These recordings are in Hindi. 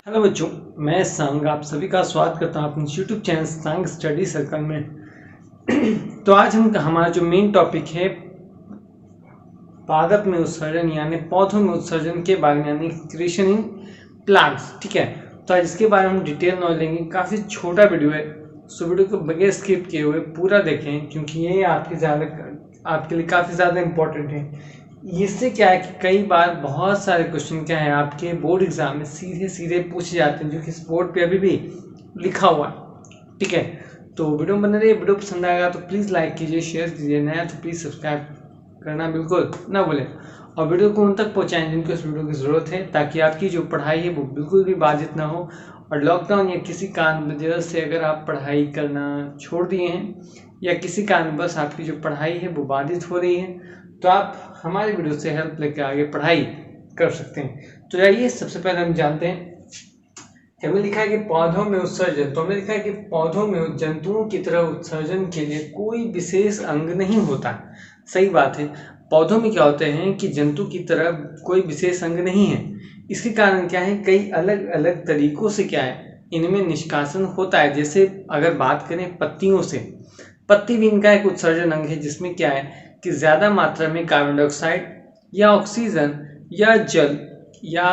हेलो बच्चों, मैं सांग आप सभी का स्वागत करता हूं अपने यूट्यूब चैनल सांग स्टडी सर्कल में। तो आज हमारा जो मेन टॉपिक है पादप में उत्सर्जन यानी पौधों में उत्सर्जन के बारे में यानी क्रिएशन इन प्लांट्स। ठीक है, तो आज इसके बारे में हम डिटेल नॉलेज लेंगे। काफ़ी छोटा वीडियो है, सो वीडियो को बगैर स्किप किए हुए पूरा देखें क्योंकि ये आपके लिए काफ़ी ज़्यादा इम्पोर्टेंट है। इससे क्या है कि कई बार बहुत सारे क्वेश्चन क्या है आपके बोर्ड एग्जाम में सीधे सीधे पूछे जाते हैं जो कि इस बोर्ड पे अभी भी लिखा हुआ है। ठीक है, तो वीडियो बने रहिए। वीडियो पसंद आएगा तो प्लीज़ लाइक कीजिए, शेयर कीजिए, नया तो प्लीज़ सब्सक्राइब करना बिल्कुल ना भूलें और वीडियो को उन तक पहुंचाएं जिनको इस वीडियो की ज़रूरत है, ताकि आपकी जो पढ़ाई है वो बिल्कुल भी बाधित ना हो। और लॉकडाउन या किसी कारणवश से अगर आप पढ़ाई करना छोड़ दिए हैं या किसी कारणवश आपकी जो पढ़ाई है वो बाधित हो रही है तो आप हमारे वीडियो से हेल्प लेकर आगे पढ़ाई कर सकते हैं। तो आइए सबसे पहले हम जानते हैं, हमें लिखा है कि पौधों में उत्सर्जन। तो हमें लिखा है कि पौधों में जंतुओं की तरह उत्सर्जन के लिए कोई विशेष अंग नहीं होता। सही बात है, पौधों में क्या होते हैं कि जंतु की तरह कोई विशेष अंग नहीं है। इसके कारण क्या है, कई अलग अलग तरीकों से क्या है इनमें निष्कासन होता है। जैसे अगर बात करें पत्तियों से, पत्ती भी इनका एक उत्सर्जन अंग है जिसमें क्या है कि ज़्यादा मात्रा में कार्बन डाइऑक्साइड या ऑक्सीजन या जल या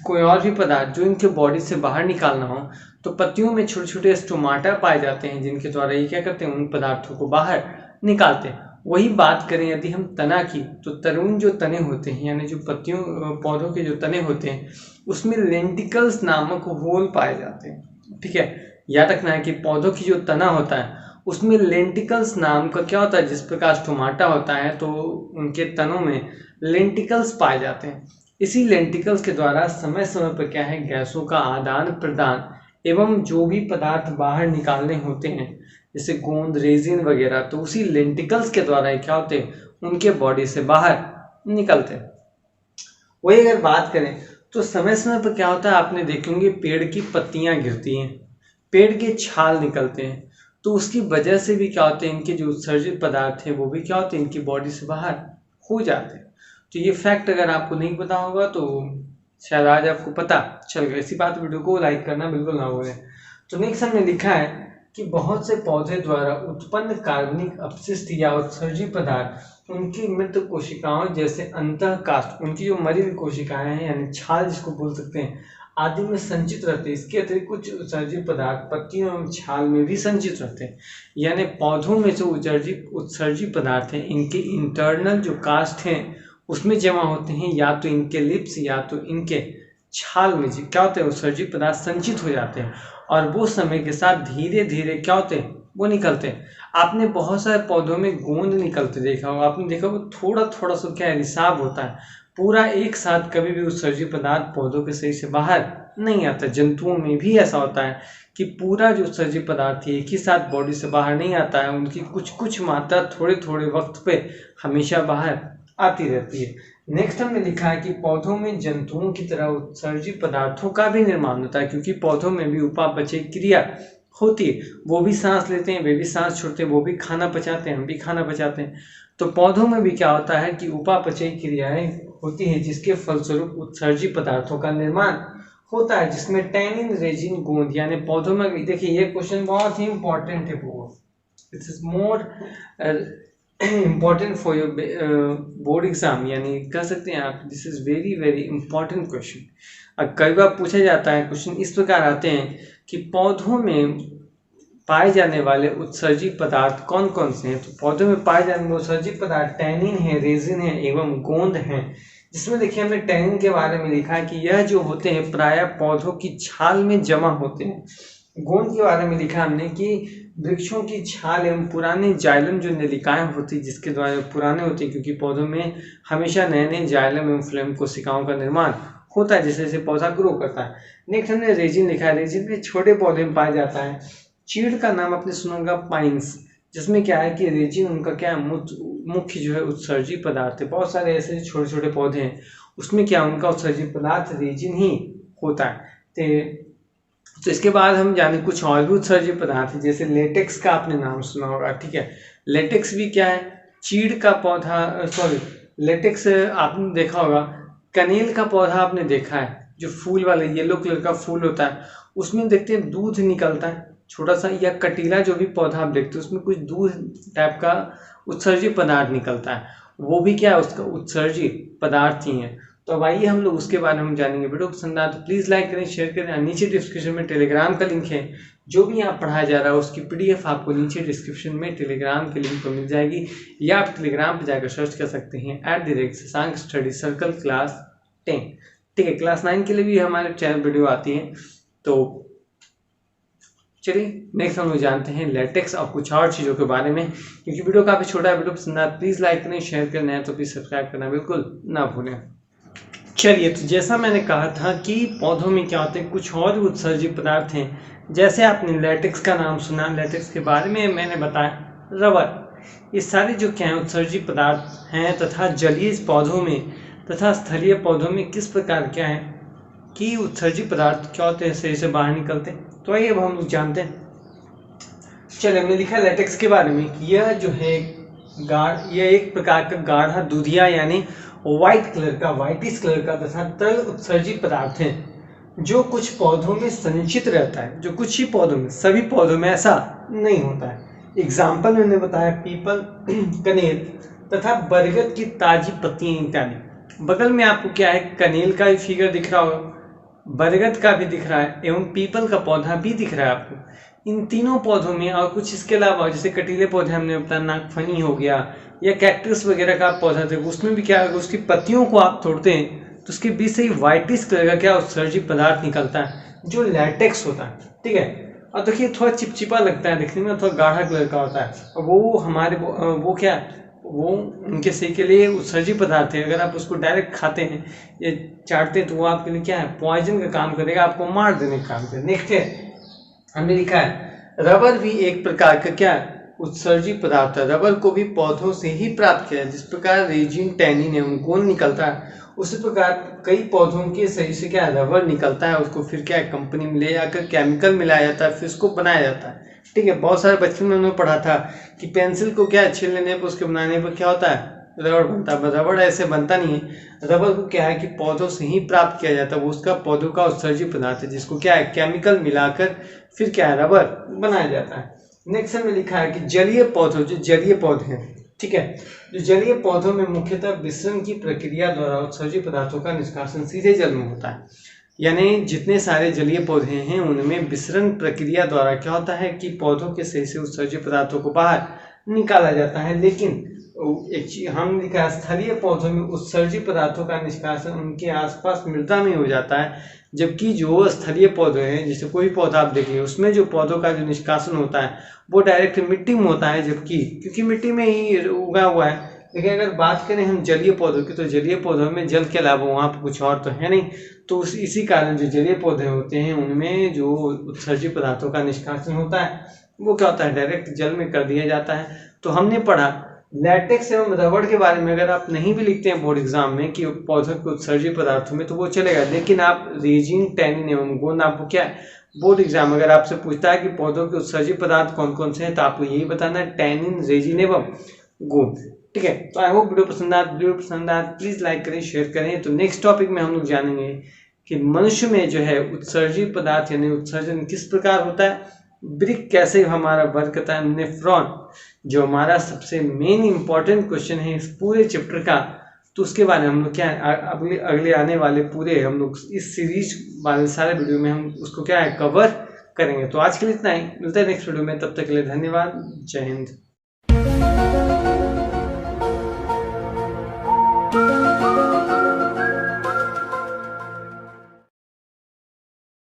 कोई और भी पदार्थ जो इनके बॉडी से बाहर निकालना हो, तो पत्तियों में छोटे छोटे स्टोमाटा पाए जाते हैं जिनके द्वारा ये क्या करते हैं उन पदार्थों को बाहर निकालते हैं। वही बात करें यदि हम तना की, तो तरुण जो तने होते हैं यानी जो पत्तियों पौधों के जो तने होते हैं उसमें लेंटिकल्स नामक होल पाए जाते हैं। ठीक है, याद रखना है कि पौधों की जो तना होता है उसमें लेंटिकल्स नाम का क्या होता है, जिस प्रकार स्टोमाटा होता है तो उनके तनों में लेंटिकल्स पाए जाते हैं। इसी लेंटिकल्स के द्वारा समय समय पर क्या है गैसों का आदान प्रदान एवं जो भी पदार्थ बाहर निकालने होते हैं जैसे गोंद, रेजिन वगैरह, तो उसी लेंटिकल्स के द्वारा क्या होते हैं उनके बॉडी से बाहर निकलते हैं। वही अगर बात करें तो समय समय पर क्या होता है, आपने देखेंगे पेड़ की पत्तियां गिरती हैं, पेड़ के छाल निकलते हैं, तो उसकी वजह से भी क्या होते हैं इनके जो उत्सर्जित पदार्थ हैं वो भी क्या होते हैं इनकी बॉडी से बाहर हो जाते हैं। तो ये फैक्ट अगर आपको नहीं पता होगा तो शायद आज आपको पता चल गया। इसी बात वीडियो को लाइक करना बिल्कुल ना भूलें। तो नेक्स्ट हमने लिखा है कि बहुत से पौधे द्वारा उत्पन्न कार्बनिक अपशिष्ट या उत्सर्जित पदार्थ उनकी मृत कोशिकाओं जैसे अंतःकाष्ठ, उनकी जो मरी हुई कोशिकाएं हैं यानी छाल जिसको बोल सकते हैं, आदि में संचित रहते हैं। इसके अतिरिक्त कुछ उत्सर्जित पदार्थ पत्तियों एवं छाल में भी संचित रहते हैं। यानी पौधों में जो उत्सर्जित पदार्थ हैं इनके इंटरनल जो कास्ट हैं उसमें जमा होते हैं, या तो इनके लिप्स या तो इनके छाल में क्या होते हैं उत्सर्जित पदार्थ संचित हो जाते हैं और वो समय के साथ धीरे धीरे क्या होते हैं वो निकलते हैं। आपने बहुत सारे पौधों में गोंद निकलते देखा होगा, आपने देखा वो थोड़ा थोड़ा सा क्या है रिसाव होता है, पूरा एक साथ कभी भी उत्सर्जित पदार्थ पौधों के सही से बाहर नहीं आता। जंतुओं में भी ऐसा होता है कि पूरा जो उत्सर्जित पदार्थ है एक ही साथ बॉडी से बाहर नहीं आता है, उनकी कुछ कुछ मात्रा थोड़े थोड़े वक्त पे हमेशा बाहर आती रहती है। नेक्स्ट हमने लिखा है कि पौधों में जंतुओं की तरह उत्सर्जित पदार्थों का भी निर्माण होता है, क्योंकि पौधों में भी उपापचय क्रिया होती है। वो भी सांस लेते हैं, वे भी सांस छोड़ते हैं, वो भी खाना पचाते हैं, हम भी खाना पचाते हैं। तो पौधों में भी क्या होता है कि उपापचय क्रियाएं होती है जिसके फलस्वरूप उत्सर्जित पदार्थों का निर्माण होता है, जिसमें टैनिन, रेजिन, गोंद यानी पौधों में। देखिए ये क्वेश्चन बहुत ही इंपॉर्टेंट है, this is more important for your board exam, यानी कह सकते हैं आप this is very very important question. कई बार पूछा जाता है क्वेश्चन इस प्रकार आते हैं कि पौधों में पाए जाने वाले उत्सर्जित पदार्थ कौन कौन से हैं। तो पौधों में पाए जाने वाले उत्सर्जित पदार्थ टैनिन है, रेजिन है एवं गोंद है। जिसमें देखिए हमने टैनिन के बारे में लिखा है कि यह जो होते हैं प्रायः पौधों की छाल में जमा होते हैं। गोंद के बारे में लिखा हमने कि वृक्षों की छाल एवं पुराने जाइलम जो नलिकाएं होती है जिसके द्वारा पुराने होते हैं, क्योंकि पौधों में हमेशा नए नए जाइलम एवं फ्लेम कोशिकाओं का निर्माण होता है जैसे जैसे पौधा ग्रो करता है। नेक्स्ट हमने रेजिन लिखा है, रेजिन में छोटे पौधे में पाया जाता है। चीड़ का नाम आपने सुना होगा पाइन्स, जिसमें क्या है कि रेजिन उनका क्या मुख्य जो है उत्सर्जित पदार्थ है। बहुत सारे ऐसे छोटे छोटे पौधे हैं उसमें क्या उनका उत्सर्जित पदार्थ रेजिन ही होता है। तो इसके बाद हम जाने कुछ और भी उत्सर्जित पदार्थ है, जैसे लेटेक्स का आपने नाम सुना होगा। ठीक है, लेटेक्स भी क्या है चीड़ का पौधा, लेटेक्स आपने देखा होगा। कनेल का पौधा आपने देखा है, जो फूल वाले येलो कलर का फूल होता है उसमें देखते हैं दूध निकलता है छोटा सा, या कटीला जो भी पौधा आप देखते हो उसमें कुछ दूध टाइप का उत्सर्जित पदार्थ निकलता है, वो भी क्या है उसका उत्सर्जित पदार्थ ही है। तो अब आइए हम लोग उसके बारे में जानेंगे। वीडियो पसंद आए तो प्लीज़ लाइक करें, शेयर करें। नीचे डिस्क्रिप्शन में टेलीग्राम का लिंक है, जो भी यहाँ पढ़ाया जा रहा है उसकी PDF आपको नीचे डिस्क्रिप्शन में टेलीग्राम के लिंक पर मिल जाएगी, या आप टेलीग्राम पर जाकर सर्च कर सकते हैं @शशांक स्टडी सर्कल क्लास 10। ठीक है, क्लास 9 के लिए भी हमारे चैनल वीडियो आती है। तो चलिए नेक्स्ट हम लोग जानते हैं लेटेक्स और कुछ और चीज़ों के बारे में। क्योंकि वीडियो काफ़ी छोटा है, वीडियो पसंद आए प्लीज़ लाइक करें, शेयर करें, नया तो प्लीज़ सब्सक्राइब करना बिल्कुल ना भूलें। चलिए, तो जैसा मैंने कहा था कि पौधों में क्या होते हैं, कुछ और उत्सर्जित पदार्थ हैं। जैसे आपने लेटेक्स का नाम सुना, लेटेक्स के बारे में मैंने बताया, रबर, ये सारे जो क्या हैं उत्सर्जित पदार्थ हैं तथा जलीय पौधों में तथा स्थलीय पौधों में किस प्रकार क्या है कि उत्सर्जित पदार्थ क्या होते हैं सही से बाहर निकलते हैं। तो आइए अब हम लोग जानते हैं। चलिए, हमने लिखा लेटेक्स के बारे में कि यह जो है यह एक प्रकार का गाढ़ा दूधिया यानी व्हाइट कलर का, व्हाइटिश कलर का तथा तरल उत्सर्जित पदार्थ है जो कुछ पौधों में संचित रहता है, जो कुछ ही पौधों में, सभी पौधों में ऐसा नहीं होता है। एग्जाम्पल मैंने बताया पीपल, कनेल तथा बरगद की ताजी पत्तियां इत्यादि। बगल में आपको क्या है, कनेल का भी फिगर दिख रहा होगा, बरगद का भी दिख रहा है एवं पीपल का पौधा भी दिख रहा है आपको। इन तीनों पौधों में और कुछ इसके अलावा जैसे कटीले पौधे हमने बताया, नागफनी हो गया या कैक्टस वगैरह का पौधा थे, उसमें भी क्या होगा, उसकी पत्तियों को आप तोड़ते हैं तो उसके बीच से ही व्हाइटिश कलर का क्या उत्सर्जित पदार्थ निकलता है जो लैटेक्स होता है। ठीक है, और देखिए थोड़ा चिपचिपा लगता है दिखने में, थोड़ा गाढ़ा कलर का होता है, और वो हमारे वो क्या वो उनके सही के लिए उत्सर्जित पदार्थ है। अगर आप उसको डायरेक्ट खाते हैं या चाटते हैं तो वो आपके लिए क्या है, पॉइजन का काम करेगा, आपको मार देने का काम करेगा। नेक्स्ट है, हमने लिखा है रबर भी एक प्रकार का क्या उत्सर्जित पदार्थ है। रबर को भी पौधों से ही प्राप्त किया है। जिस प्रकार रेजिन, टैनिन एवं गोंद निकलता है उसी प्रकार कई पौधों के सही से क्या रबर निकलता है, उसको फिर क्या कंपनी में ले जाकर केमिकल मिलाया जाता है, फिर उसको बनाया जाता है। ठीक है, बहुत सारे बचपन में उन्होंने पढ़ा था कि पेंसिल को क्या छील लेने पर उसके बनाने पर क्या होता है, रबर बनता है। रबर ऐसे बनता नहीं है, रबर को क्या है कि पौधों से ही प्राप्त किया जाता है, वो उसका पौधों का उत्सर्जित पदार्थ है जिसको क्या है केमिकल मिलाकर फिर क्या है रबर बनाया जाता है। नेक्स्ट में लिखा है कि जलीय पौधों, जो जलीय पौधे हैं, ठीक है, जो जलीय पौधों में मुख्यतः विसरण की प्रक्रिया द्वारा उत्सर्जित पदार्थों का निष्कासन सीधे जल में होता है। यानी जितने सारे जलीय पौधे हैं उनमें विसरण प्रक्रिया द्वारा क्या होता है कि पौधों के सही से उत्सर्जित पदार्थों को बाहर निकाला जाता है। लेकिन एक चीज हम लिखा है, स्थलीय पौधों में उत्सर्जित पदार्थों का निष्कासन उनके आसपास मृदा में हो जाता है, जबकि जो स्थलीय पौधे हैं, जैसे कोई पौधा आप देख लीजिए, उसमें जो पौधों का जो निष्कासन होता है वो डायरेक्ट मिट्टी में होता है, जबकि क्योंकि मिट्टी में ही उगा हुआ है। लेकिन अगर बात करें हम जलीय पौधों की, तो जलीय पौधों में जल के अलावा वहाँ पर कुछ और तो है नहीं, तो इसी कारण जो जलीय पौधे होते हैं उनमें जो उत्सर्जित पदार्थों का निष्कासन होता है वो क्या होता है, डायरेक्ट जल में कर दिया जाता है। तो हमने पढ़ा लैटेक्स एवं रबर के बारे में। अगर आप नहीं भी लिखते हैं बोर्ड एग्जाम में कि पौधों के उत्सर्जित पदार्थों में तो वो चलेगा, लेकिन आप रेजिन, टैनिन एवं गोंद, आपको क्या है बोर्ड एग्जाम अगर आपसे पूछता है कि पौधों के उत्सर्जित पदार्थ कौन कौन से हैं तो आपको यही बताना है, टैनिन, रेजिन एवं गोंद। ठीक है, तो आई होप वीडियो पसंद आए प्लीज लाइक करें, शेयर करें। तो नेक्स्ट टॉपिक में हम लोग जानेंगे कि मनुष्य में जो है उत्सर्जित पदार्थ यानी उत्सर्जन किस प्रकार होता है, ब्रिक कैसे हमारा वर्क करता है, नेफ्रॉन जो हमारा सबसे मेन इंपॉर्टेंट क्वेश्चन है इस पूरे चैप्टर का, तो उसके बारे में हम लोग क्या है अगले आने वाले पूरे हम लोग इस सीरीज वाले सारे वीडियो में हम उसको क्या है कवर करेंगे। तो आज के लिए इतना ही, मिलता है नेक्स्ट वीडियो में, तब तक के लिए धन्यवाद, जय हिंद।